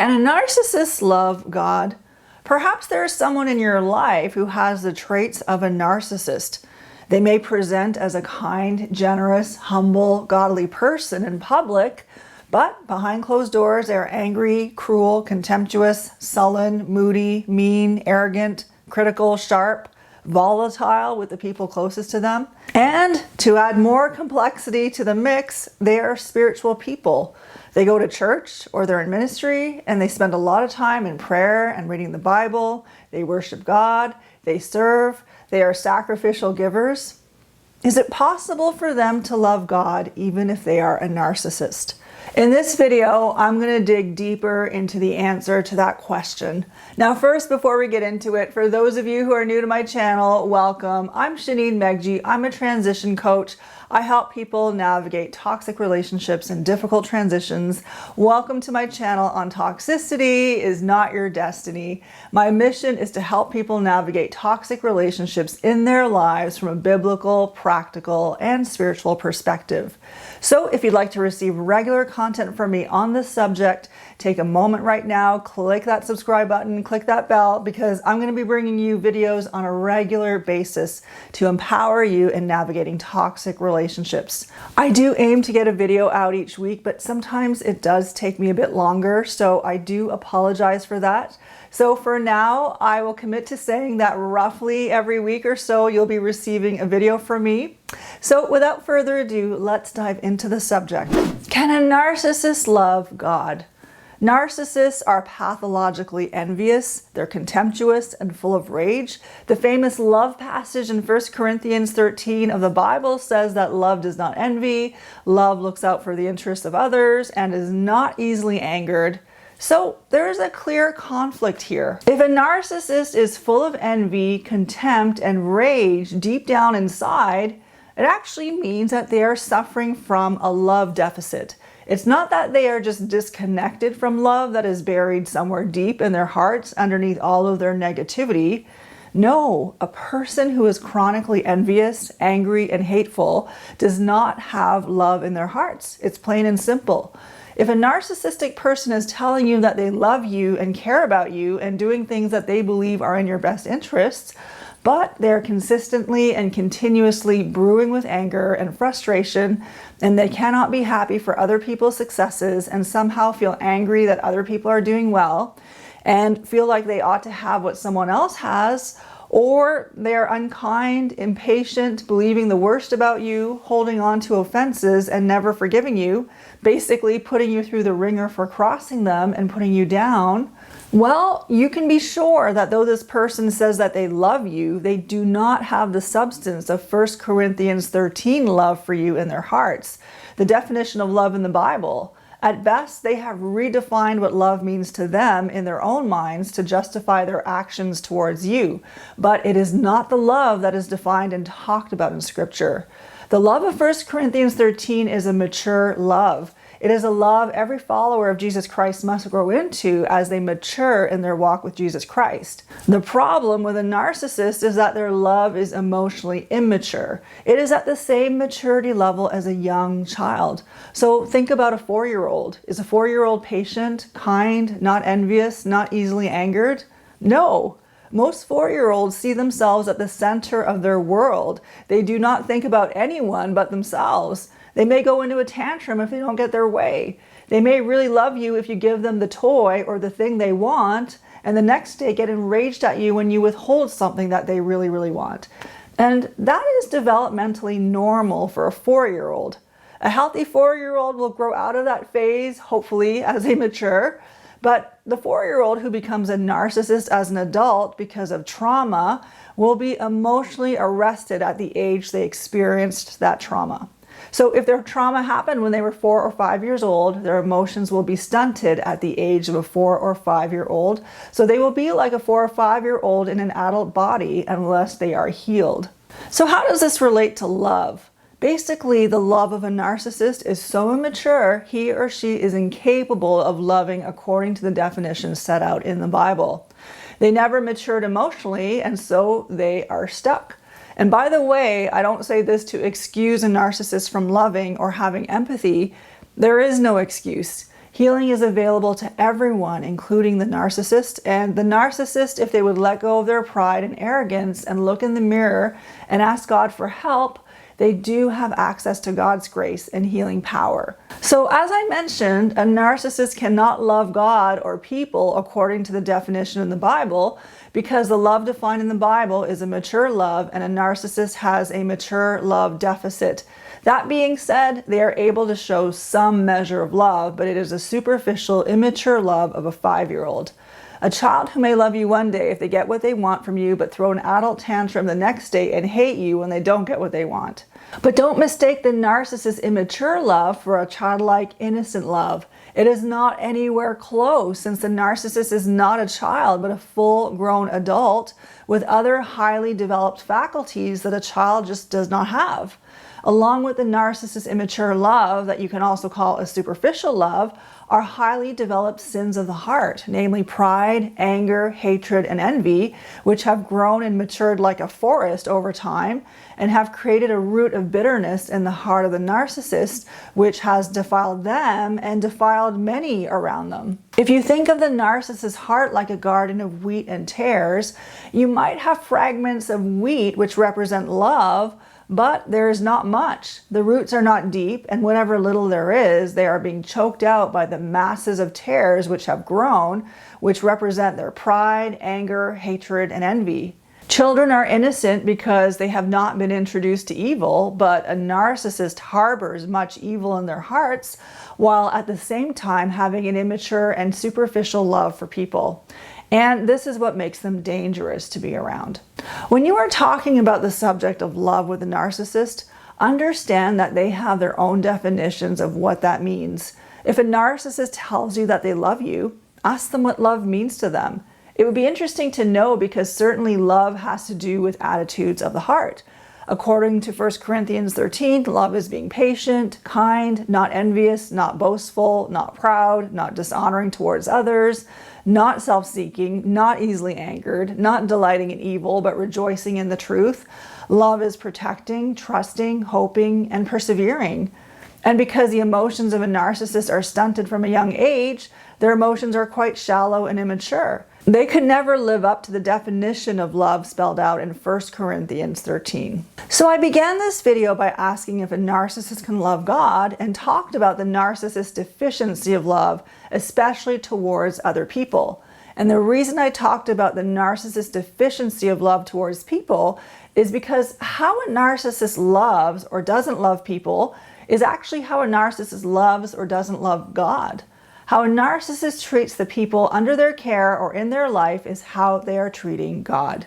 Can a narcissist love God? Perhaps there is someone in your life who has the traits of a narcissist. They may present as a kind, generous, humble, godly person in public, but behind closed doors they are angry, cruel, contemptuous, sullen, moody, mean, arrogant, critical, sharp, volatile with the people closest to them. And to add more complexity to the mix, they are spiritual people. They go to church or they're in ministry and they spend a lot of time in prayer and reading the Bible. They worship God, they serve, they are sacrificial givers. Is it possible for them to love God even if they are a narcissist? In this video, I'm going to dig deeper into the answer to that question. Now first, before we get into it, for those of you who are new to my channel, welcome. I'm Shaneen Megji. I'm a transition coach. I help people navigate toxic relationships and difficult transitions. Welcome to my channel on Toxicity is Not Your Destiny. My mission is to help people navigate toxic relationships in their lives from a biblical, practical, and spiritual perspective. So if you'd like to receive regular content from me on this subject, take a moment right now, click that subscribe button, click that bell, because I'm going to be bringing you videos on a regular basis to empower you in navigating toxic relationships. I do aim to get a video out each week, but sometimes it does take me a bit longer, so I do apologize for that. So for now, I will commit to saying that roughly every week or so, you'll be receiving a video from me. So without further ado, let's dive into the subject. Can a narcissist love God? Narcissists are pathologically envious, they're contemptuous and full of rage. The famous love passage in 1 Corinthians 13 of the Bible says that love does not envy, love looks out for the interests of others, and is not easily angered. So there is a clear conflict here. If a narcissist is full of envy, contempt, and rage deep down inside, it actually means that they are suffering from a love deficit. It's not that they are just disconnected from love that is buried somewhere deep in their hearts underneath all of their negativity. No, a person who is chronically envious, angry, and hateful does not have love in their hearts. It's plain and simple. If a narcissistic person is telling you that they love you and care about you and doing things that they believe are in your best interests, but they're consistently and continuously brewing with anger and frustration, and they cannot be happy for other people's successes and somehow feel angry that other people are doing well and feel like they ought to have what someone else has, or they're unkind, impatient, believing the worst about you, holding on to offenses and never forgiving you, basically putting you through the ringer for crossing them and putting you down, well, you can be sure that though this person says that they love you, they do not have the substance of 1 Corinthians 13 love for you in their hearts, the definition of love in the Bible. At best, they have redefined what love means to them in their own minds to justify their actions towards you. But it is not the love that is defined and talked about in Scripture. The love of 1 Corinthians 13 is a mature love. It is a love every follower of Jesus Christ must grow into as they mature in their walk with Jesus Christ. The problem with a narcissist is that their love is emotionally immature. It is at the same maturity level as a young child. So think about a 4-year-old. Is a 4-year-old patient, kind, not envious, not easily angered? No. Most 4-year-olds see themselves at the center of their world. They do not think about anyone but themselves. They may go into a tantrum if they don't get their way. They may really love you if you give them the toy or the thing they want, and the next day get enraged at you when you withhold something that they really, really want. And that is developmentally normal for a 4-year-old. A healthy 4-year-old will grow out of that phase, hopefully, as they mature. But the 4-year-old who becomes a narcissist as an adult because of trauma will be emotionally arrested at the age they experienced that trauma. So if their trauma happened when they were 4 or 5 years old, their emotions will be stunted at the age of a 4 or 5-year-old. So they will be like a 4 or 5-year-old in an adult body unless they are healed. So how does this relate to love? Basically, the love of a narcissist is so immature, he or she is incapable of loving according to the definitions set out in the Bible. They never matured emotionally, and so they are stuck. And by the way, I don't say this to excuse a narcissist from loving or having empathy. There is no excuse. Healing is available to everyone, including the narcissist. And the narcissist, if they would let go of their pride and arrogance and look in the mirror and ask God for help, they do have access to God's grace and healing power. So as I mentioned, a narcissist cannot love God or people according to the definition in the Bible, because the love defined in the Bible is a mature love, and a narcissist has a mature love deficit. That being said, they are able to show some measure of love, but it is a superficial, immature love of a 5-year-old. A child who may love you one day if they get what they want from you, but throw an adult tantrum the next day and hate you when they don't get what they want. But don't mistake the narcissist's immature love for a childlike, innocent love. It is not anywhere close, since the narcissist is not a child, but a full-grown adult with other highly developed faculties that a child just does not have. Along with the narcissist's immature love, that you can also call a superficial love, are highly developed sins of the heart, namely pride, anger, hatred, and envy, which have grown and matured like a forest over time and have created a root of bitterness in the heart of the narcissist, which has defiled them and defiled many around them. If you think of the narcissist's heart like a garden of wheat and tares, you might have fragments of wheat which represent love, but there is not much. The roots are not deep, and whatever little there is, they are being choked out by the masses of tares which have grown, which represent their pride, anger, hatred, and envy. Children are innocent because they have not been introduced to evil, but a narcissist harbors much evil in their hearts, while at the same time having an immature and superficial love for people. And this is what makes them dangerous to be around. When you are talking about the subject of love with a narcissist, understand that they have their own definitions of what that means. If a narcissist tells you that they love you, ask them what love means to them. It would be interesting to know, because certainly love has to do with attitudes of the heart. According to 1 Corinthians 13, love is being patient, kind, not envious, not boastful, not proud, not dishonoring towards others, not self-seeking, not easily angered, not delighting in evil, but rejoicing in the truth. Love is protecting, trusting, hoping, and persevering. And because the emotions of a narcissist are stunted from a young age, their emotions are quite shallow and immature. They could never live up to the definition of love spelled out in 1 Corinthians 13. So I began this video by asking if a narcissist can love God, and talked about the narcissist's deficiency of love, especially towards other people. And the reason I talked about the narcissist's deficiency of love towards people is because how a narcissist loves or doesn't love people is actually how a narcissist loves or doesn't love God. How a narcissist treats the people under their care or in their life is how they are treating God.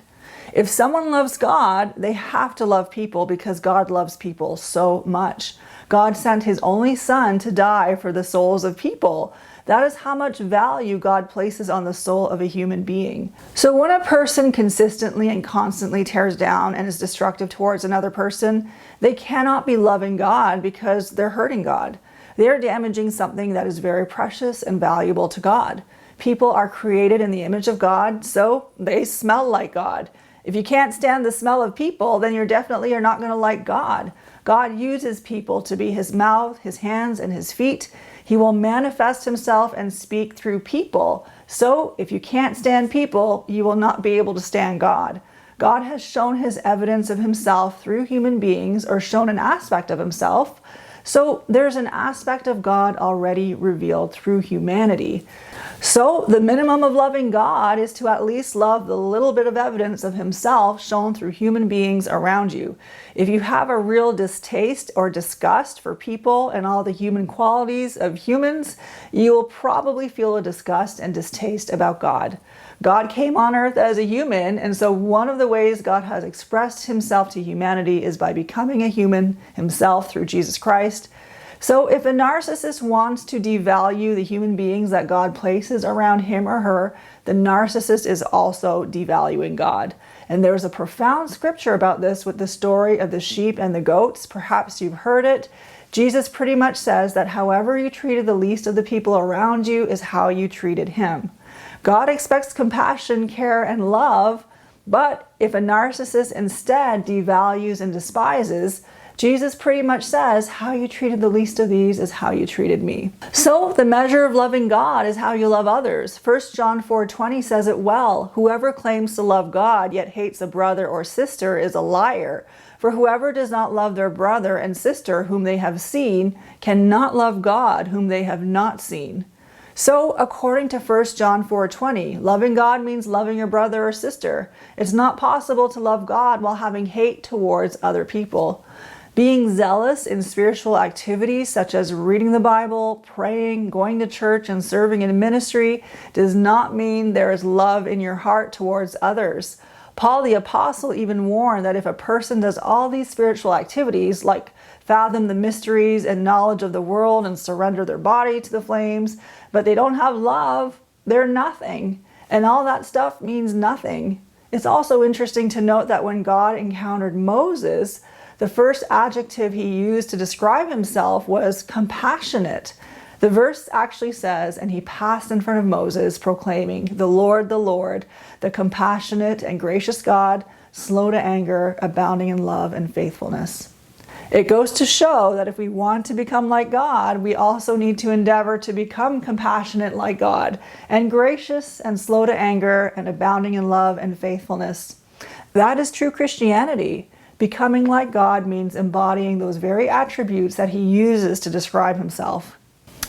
If someone loves God, they have to love people, because God loves people so much. God sent His only Son to die for the souls of people. That is how much value God places on the soul of a human being. So when a person consistently and constantly tears down and is destructive towards another person, they cannot be loving God, because they're hurting God. They are damaging something that is very precious and valuable to God. People are created in the image of God, so they smell like God. If you can't stand the smell of people, then you definitely are not going to like God. God uses people to be His mouth, His hands, and His feet. He will manifest Himself and speak through people. So if you can't stand people, you will not be able to stand God. God has shown His evidence of Himself through human beings, or shown an aspect of Himself. So there's an aspect of God already revealed through humanity. So the minimum of loving God is to at least love the little bit of evidence of Himself shown through human beings around you. If you have a real distaste or disgust for people and all the human qualities of humans, you will probably feel a disgust and distaste about God. God came on earth as a human, and so one of the ways God has expressed Himself to humanity is by becoming a human Himself through Jesus Christ. So if a narcissist wants to devalue the human beings that God places around him or her, the narcissist is also devaluing God. And there's a profound scripture about this with the story of the sheep and the goats. Perhaps you've heard it. Jesus pretty much says that however you treated the least of the people around you is how you treated Him. God expects compassion, care, and love, but if a narcissist instead devalues and despises, Jesus pretty much says, how you treated the least of these is how you treated me. So the measure of loving God is how you love others. 1 John 4:20 says it well, whoever claims to love God yet hates a brother or sister is a liar. For whoever does not love their brother and sister whom they have seen cannot love God whom they have not seen. So, according to 1 John 4:20, loving God means loving your brother or sister. It's not possible to love God while having hate towards other people. Being zealous in spiritual activities such as reading the Bible, praying, going to church, and serving in ministry does not mean there is love in your heart towards others. Paul the Apostle even warned that if a person does all these spiritual activities, like fathom the mysteries and knowledge of the world and surrender their body to the flames, but they don't have love, they're nothing. And all that stuff means nothing. It's also interesting to note that when God encountered Moses, the first adjective he used to describe himself was compassionate. The verse actually says, and he passed in front of Moses, proclaiming, the Lord, the compassionate and gracious God, slow to anger, abounding in love and faithfulness. It goes to show that if we want to become like God, we also need to endeavor to become compassionate like God, and gracious and slow to anger and abounding in love and faithfulness. That is true Christianity. Becoming like God means embodying those very attributes that he uses to describe himself.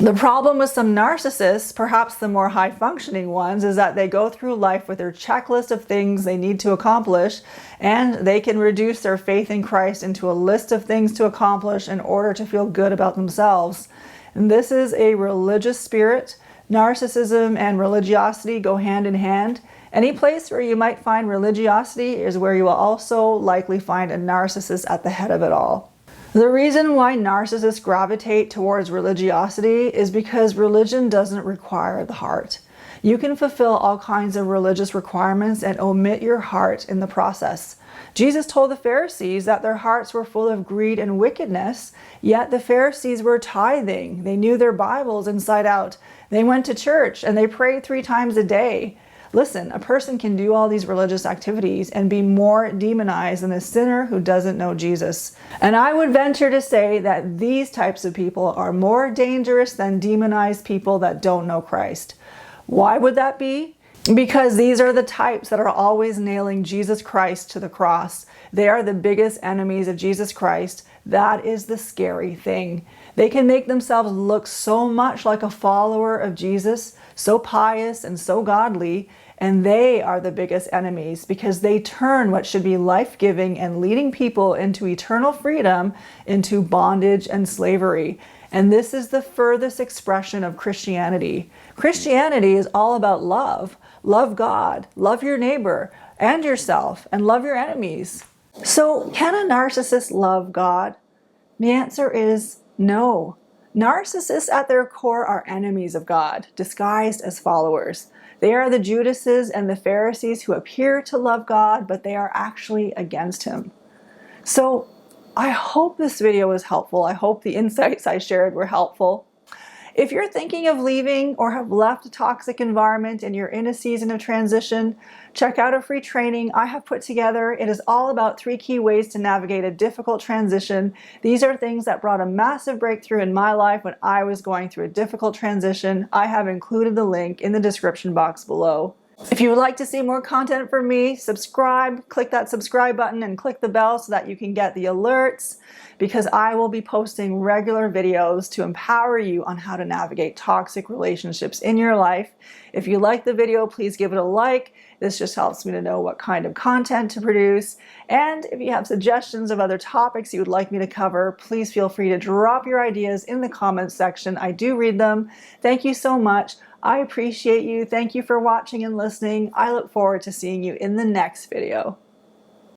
The problem with some narcissists, perhaps the more high-functioning ones, is that they go through life with their checklist of things they need to accomplish, and they can reduce their faith in Christ into a list of things to accomplish in order to feel good about themselves. And this is a religious spirit. Narcissism and religiosity go hand in hand. Any place where you might find religiosity is where you will also likely find a narcissist at the head of it all. The reason why narcissists gravitate towards religiosity is because religion doesn't require the heart. You can fulfill all kinds of religious requirements and omit your heart in the process. Jesus told the Pharisees that their hearts were full of greed and wickedness, yet the Pharisees were tithing. They knew their Bibles inside out. They went to church and they prayed 3 times a day. Listen, a person can do all these religious activities and be more demonized than a sinner who doesn't know Jesus. And I would venture to say that these types of people are more dangerous than demonized people that don't know Christ. Why would that be? Because these are the types that are always nailing Jesus Christ to the cross. They are the biggest enemies of Jesus Christ. That is the scary thing. They can make themselves look so much like a follower of Jesus, so pious and so godly, and they are the biggest enemies because they turn what should be life-giving and leading people into eternal freedom into bondage and slavery. And this is the furthest expression of Christianity. Christianity is all about love. Love God, love your neighbor and yourself, and love your enemies. So, can a narcissist love God? The answer is no. Narcissists at their core are enemies of God, disguised as followers. They are the Judases and the Pharisees who appear to love God, but they are actually against him. So I hope this video was helpful. I hope the insights I shared were helpful. If you're thinking of leaving or have left a toxic environment and you're in a season of transition, check out a free training I have put together. It is all about 3 key ways to navigate a difficult transition. These are things that brought a massive breakthrough in my life when I was going through a difficult transition. I have included the link in the description box below. If you would like to see more content from me, subscribe, click that subscribe button and click the bell so that you can get the alerts, because I will be posting regular videos to empower you on how to navigate toxic relationships in your life. If you like the video, please give it a like. This just helps me to know what kind of content to produce. And if you have suggestions of other topics you would like me to cover, please feel free to drop your ideas in the comments section. I do read them. Thank you so much. I appreciate you. Thank you for watching and listening. I look forward to seeing you in the next video.